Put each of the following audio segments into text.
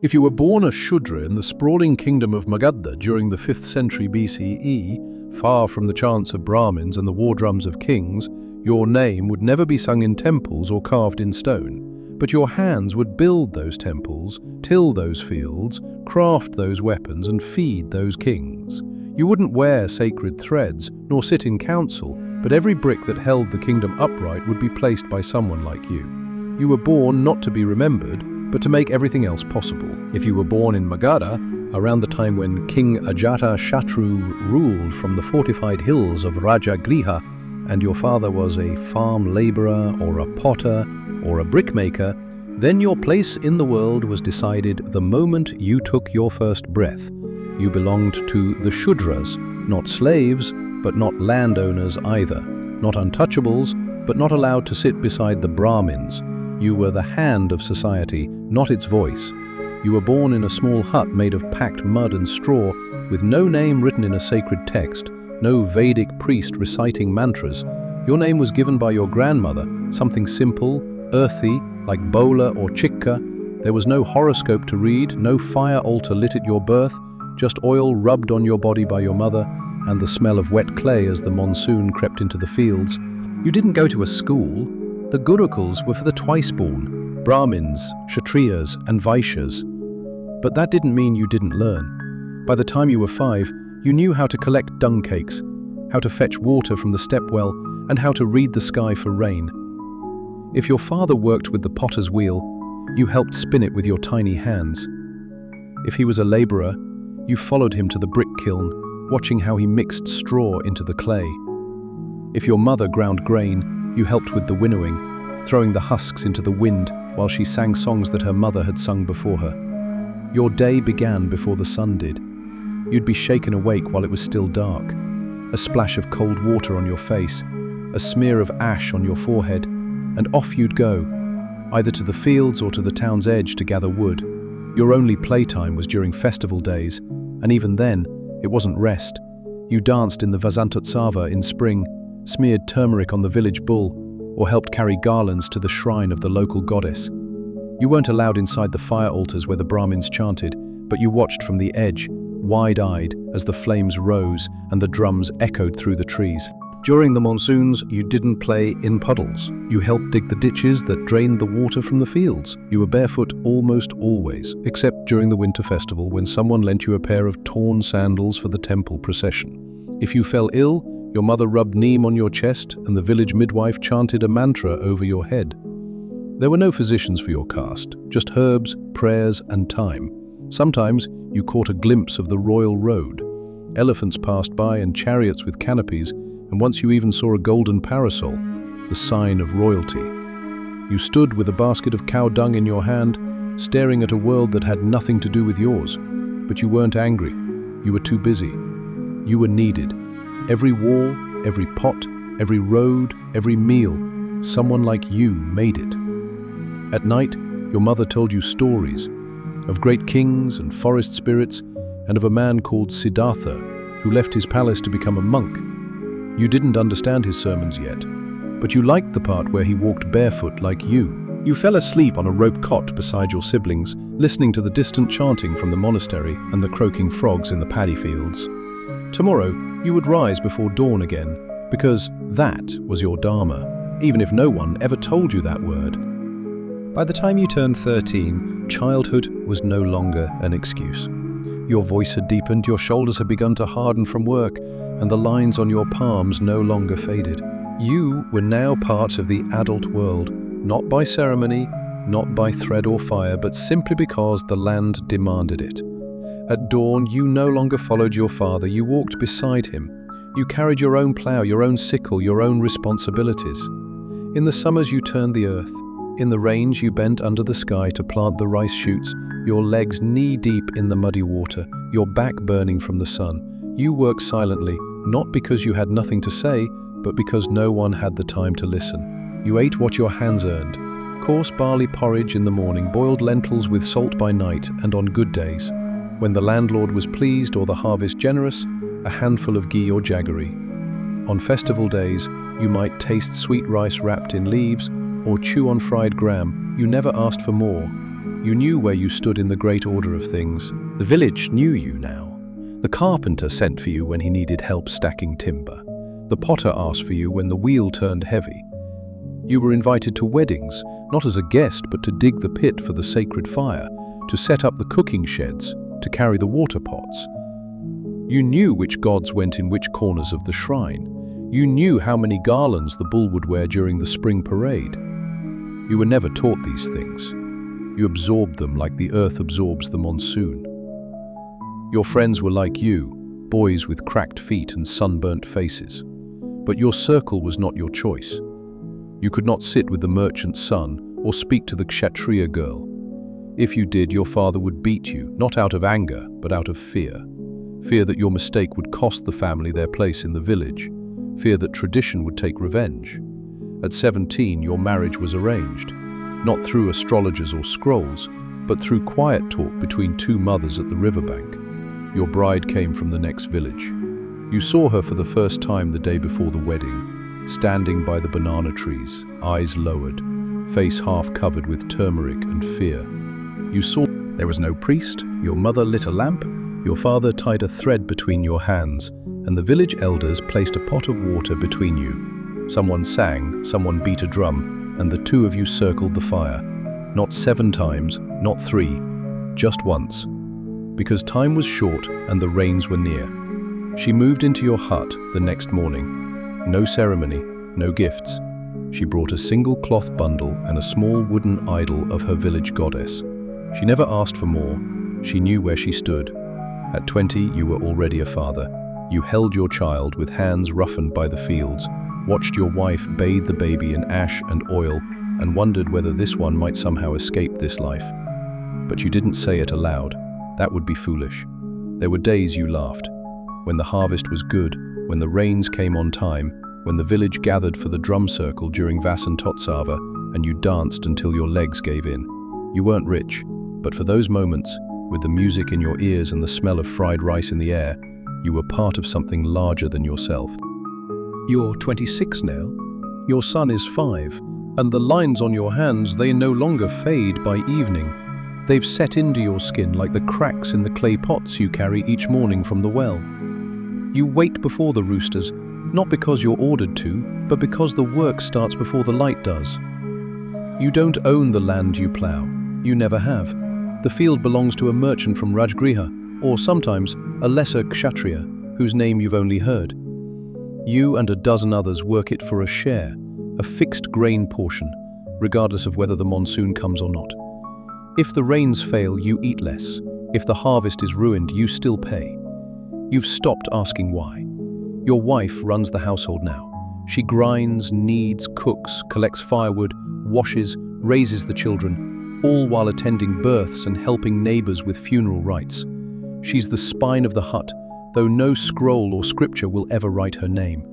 If you were born a Shudra in the sprawling kingdom of Magadha during the 5th century BCE, far from the chants of Brahmins and the war drums of kings, your name would never be sung in temples or carved in stone. But your hands would build those temples, till those fields, craft those weapons and feed those kings. You wouldn't wear sacred threads, nor sit in council, but every brick that held the kingdom upright would be placed by someone like you. You were born not to be remembered, but to make everything else possible. If you were born in Magadha, around the time when King Ajatashatru ruled from the fortified hills of Rajagriha, and your father was a farm labourer or a potter or a brickmaker, then your place in the world was decided the moment you took your first breath. You belonged to the Shudras, not slaves, but not landowners either, not untouchables, but not allowed to sit beside the Brahmins. You were the hand of society, not its voice. You were born in a small hut made of packed mud and straw, with no name written in a sacred text, no Vedic priest reciting mantras. Your name was given by your grandmother, something simple, earthy, like bola or chikka. There was no horoscope to read, no fire altar lit at your birth, just oil rubbed on your body by your mother, and the smell of wet clay as the monsoon crept into the fields. You didn't go to a school. The gurukuls were for the twice-born, Brahmins, Kshatriyas and Vaishyas. But that didn't mean you didn't learn. By the time you were 5, you knew how to collect dung cakes, how to fetch water from the stepwell, and how to read the sky for rain. If your father worked with the potter's wheel, you helped spin it with your tiny hands. If he was a labourer, you followed him to the brick kiln, watching how he mixed straw into the clay. If your mother ground grain, you helped with the winnowing, throwing the husks into the wind while she sang songs that her mother had sung before her. Your day began before the sun did. You'd be shaken awake while it was still dark. A splash of cold water on your face, a smear of ash on your forehead, and off you'd go, either to the fields or to the town's edge to gather wood. Your only playtime was during festival days, and even then, it wasn't rest. You danced in the Vasantotsava in spring, smeared turmeric on the village bull, or helped carry garlands to the shrine of the local goddess. You weren't allowed inside the fire altars where the Brahmins chanted, but you watched from the edge, wide-eyed, as the flames rose and the drums echoed through the trees. During the monsoons, you didn't play in puddles. You helped dig the ditches that drained the water from the fields. You were barefoot almost always, except during the winter festival when someone lent you a pair of torn sandals for the temple procession. If you fell ill, your mother rubbed neem on your chest and the village midwife chanted a mantra over your head. There were no physicians for your caste, just herbs, prayers and time. Sometimes you caught a glimpse of the royal road. Elephants passed by and chariots with canopies, and once you even saw a golden parasol, the sign of royalty. You stood with a basket of cow dung in your hand, staring at a world that had nothing to do with yours. But you weren't angry. You were too busy. You were needed. Every wall, every pot, every road, every meal, someone like you made it. At night, your mother told you stories of great kings and forest spirits, and of a man called Siddhartha who left his palace to become a monk. You didn't understand his sermons yet, but you liked the part where he walked barefoot like you. You fell asleep on a rope cot beside your siblings, listening to the distant chanting from the monastery and the croaking frogs in the paddy fields. Tomorrow, you would rise before dawn again, because that was your dharma, even if no one ever told you that word. By the time you turned 13, childhood was no longer an excuse. Your voice had deepened, your shoulders had begun to harden from work, and the lines on your palms no longer faded. You were now part of the adult world, not by ceremony, not by thread or fire, but simply because the land demanded it. At dawn, you no longer followed your father, you walked beside him. You carried your own plough, your own sickle, your own responsibilities. In the summers you turned the earth. In the rains you bent under the sky to plant the rice shoots, your legs knee-deep in the muddy water, your back burning from the sun. You worked silently, not because you had nothing to say, but because no one had the time to listen. You ate what your hands earned. Coarse barley porridge in the morning, boiled lentils with salt by night, and on good days. When the landlord was pleased or the harvest generous, a handful of ghee or jaggery. On festival days, you might taste sweet rice wrapped in leaves or chew on fried gram. You never asked for more. You knew where you stood in the great order of things. The village knew you now. The carpenter sent for you when he needed help stacking timber. The potter asked for you when the wheel turned heavy. You were invited to weddings, not as a guest but to dig the pit for the sacred fire, to set up the cooking sheds, to carry the water pots. You knew which gods went in which corners of the shrine. You knew how many garlands the bull would wear during the spring parade. You were never taught these things. You absorbed them like the earth absorbs the monsoon. Your friends were like you, boys with cracked feet and sunburnt faces. But your circle was not your choice. You could not sit with the merchant's son or speak to the Kshatriya girl. If you did, your father would beat you, not out of anger, but out of fear. Fear that your mistake would cost the family their place in the village. Fear that tradition would take revenge. At 17, your marriage was arranged, not through astrologers or scrolls, but through quiet talk between two mothers at the riverbank. Your bride came from the next village. You saw her for the first time the day before the wedding, standing by the banana trees, eyes lowered, face half covered with turmeric and fear. You saw there was no priest, your mother lit a lamp, your father tied a thread between your hands, and the village elders placed a pot of water between you. Someone sang, someone beat a drum, and the two of you circled the fire. Not 7 times, not 3, just once. Because time was short and the rains were near. She moved into your hut the next morning. No ceremony, no gifts. She brought a single cloth bundle and a small wooden idol of her village goddess. She never asked for more. She knew where she stood. At 20, you were already a father. You held your child with hands roughened by the fields, watched your wife bathe the baby in ash and oil, and wondered whether this one might somehow escape this life. But you didn't say it aloud. That would be foolish. There were days you laughed. When the harvest was good, when the rains came on time, when the village gathered for the drum circle during Vasantotsava, and you danced until your legs gave in. You weren't rich, but for those moments, with the music in your ears and the smell of fried rice in the air, you were part of something larger than yourself. You're 26 now. Your son is 5, and the lines on your hands, they no longer fade by evening. They've set into your skin like the cracks in the clay pots you carry each morning from the well. You wait before the roosters, not because you're ordered to, but because the work starts before the light does. You don't own the land you plough. You never have. The field belongs to a merchant from Rajgriha, or sometimes a lesser kshatriya, whose name you've only heard. You and a dozen others work it for a share, a fixed grain portion, regardless of whether the monsoon comes or not. If the rains fail, you eat less. If the harvest is ruined, you still pay. You've stopped asking why. Your wife runs the household now. She grinds, kneads, cooks, collects firewood, washes, raises the children, all while attending births and helping neighbors with funeral rites. She's the spine of the hut, though no scroll or scripture will ever write her name.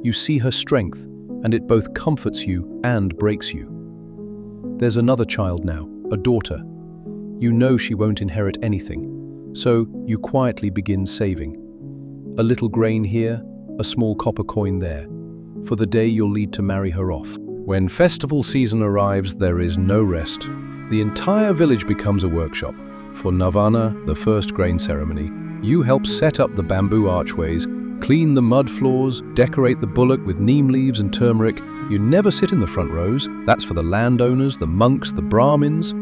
You see her strength, and it both comforts you and breaks you. There's another child now, a daughter. You know she won't inherit anything, so you quietly begin saving. A little grain here, a small copper coin there, for the day you'll lead to marry her off. When festival season arrives, there is no rest. The entire village becomes a workshop. For Navana, the first grain ceremony, you help set up the bamboo archways, clean the mud floors, decorate the bullock with neem leaves and turmeric. You never sit in the front rows. That's for the landowners, the monks, the Brahmins.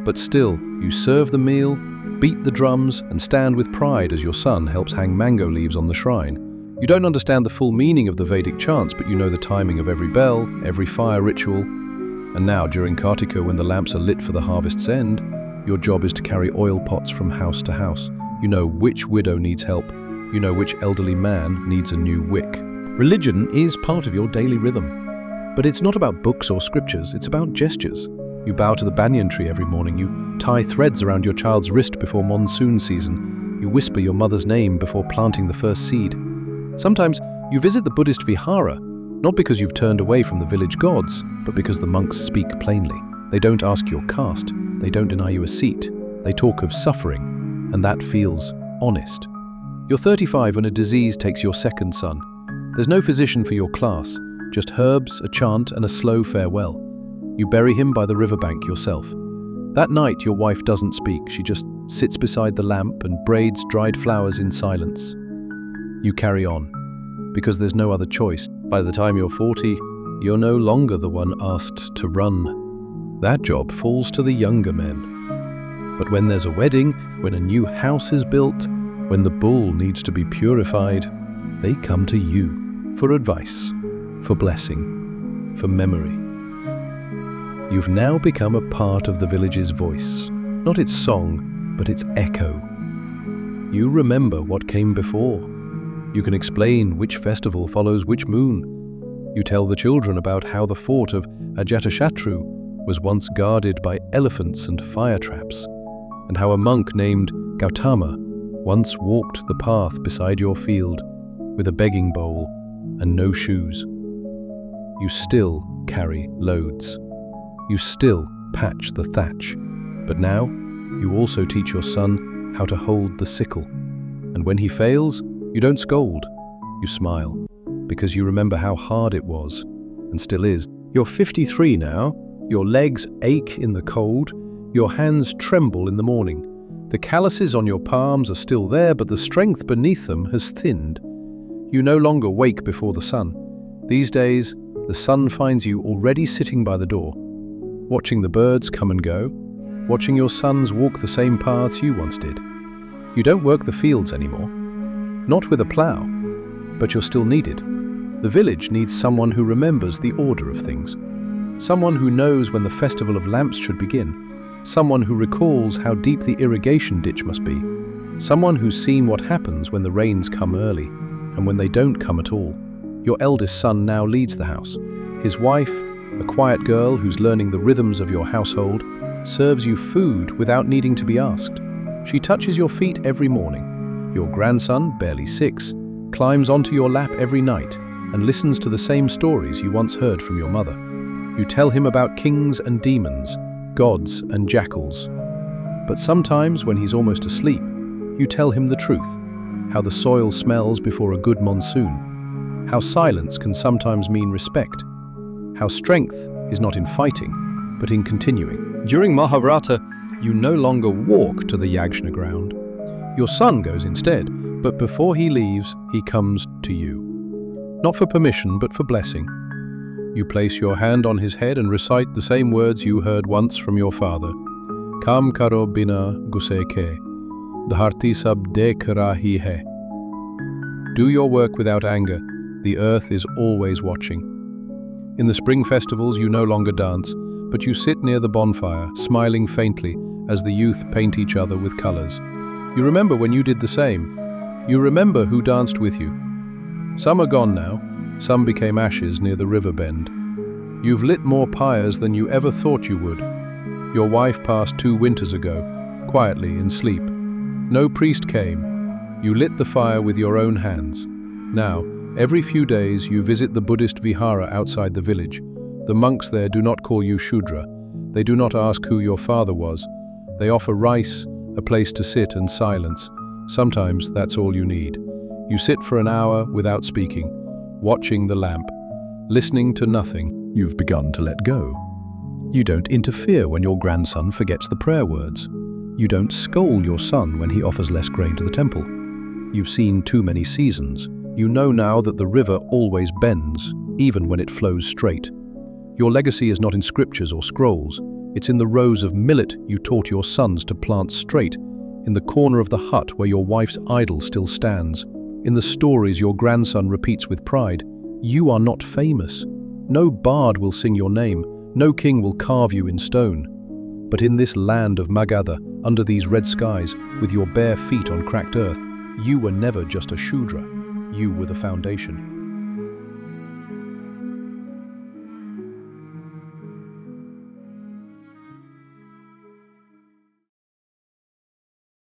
But still, you serve the meal, beat the drums, and stand with pride as your son helps hang mango leaves on the shrine. You don't understand the full meaning of the Vedic chants, but you know the timing of every bell, every fire ritual. And now, during Kartika, when the lamps are lit for the harvest's end, your job is to carry oil pots from house to house. You know which widow needs help. You know which elderly man needs a new wick. Religion is part of your daily rhythm. But it's not about books or scriptures, it's about gestures. You bow to the banyan tree every morning. You tie threads around your child's wrist before monsoon season. You whisper your mother's name before planting the first seed. Sometimes you visit the Buddhist vihara, not because you've turned away from the village gods, but because the monks speak plainly. They don't ask your caste. They don't deny you a seat. They talk of suffering, and that feels honest. You're 35 when a disease takes your second son. There's no physician for your class, just herbs, a chant, and a slow farewell. You bury him by the riverbank yourself. That night, your wife doesn't speak. She just sits beside the lamp and braids dried flowers in silence. You carry on, because there's no other choice. By the time you're 40, you're no longer the one asked to run. That job falls to the younger men. But when there's a wedding, when a new house is built, when the bull needs to be purified, they come to you for advice, for blessing, for memory. You've now become a part of the village's voice, not its song, but its echo. You remember what came before. You can explain which festival follows which moon. You tell the children about how the fort of Ajatashatru was once guarded by elephants and fire traps, and how a monk named Gautama once walked the path beside your field with a begging bowl and no shoes. You still carry loads. You still patch the thatch. But now, you also teach your son how to hold the sickle. And when he fails, you don't scold. You smile, because you remember how hard it was, and still is. You're 53 now. Your legs ache in the cold. Your hands tremble in the morning. The calluses on your palms are still there, but the strength beneath them has thinned. You no longer wake before the sun. These days, the sun finds you already sitting by the door, watching the birds come and go, watching your sons walk the same paths you once did. You don't work the fields anymore, not with a plough, but you're still needed. The village needs someone who remembers the order of things, someone who knows when the festival of lamps should begin, someone who recalls how deep the irrigation ditch must be, someone who's seen what happens when the rains come early and when they don't come at all. Your eldest son now leads the house. His wife, a quiet girl who's learning the rhythms of your household, serves you food without needing to be asked. She touches your feet every morning. Your grandson, barely 6, climbs onto your lap every night and listens to the same stories you once heard from your mother. You tell him about kings and demons, gods and jackals. But sometimes, when he's almost asleep, you tell him the truth, how the soil smells before a good monsoon, how silence can sometimes mean respect, how strength is not in fighting, but in continuing. During Mahabharata, you no longer walk to the yajna ground. Your son goes instead, but before he leaves, he comes to you. Not for permission, but for blessing. You place your hand on his head and recite the same words you heard once from your father. Kam karo bina guse ke, dharti sab dekh rahi hai. Do your work without anger. The earth is always watching. In the spring festivals, you no longer dance, but you sit near the bonfire, smiling faintly as the youth paint each other with colors. You remember when you did the same. You remember who danced with you. Some are gone now. Some became ashes near the river bend. You've lit more pyres than you ever thought you would. Your wife passed 2 winters ago, quietly in sleep. No priest came. You lit the fire with your own hands. Now, every few days you visit the Buddhist vihara outside the village. The monks there do not call you Shudra. They do not ask who your father was. They offer rice, a place to sit and silence. Sometimes that's all you need. You sit for an hour without speaking, watching the lamp, listening to nothing. You've begun to let go. You don't interfere when your grandson forgets the prayer words. You don't scold your son when he offers less grain to the temple. You've seen too many seasons. You know now that the river always bends, even when it flows straight. Your legacy is not in scriptures or scrolls. It's in the rows of millet you taught your sons to plant straight, in the corner of the hut where your wife's idol still stands, in the stories your grandson repeats with pride. You are not famous. No bard will sing your name. No king will carve you in stone. But in this land of Magadha, under these red skies, with your bare feet on cracked earth, you were never just a Shudra. You were the foundation.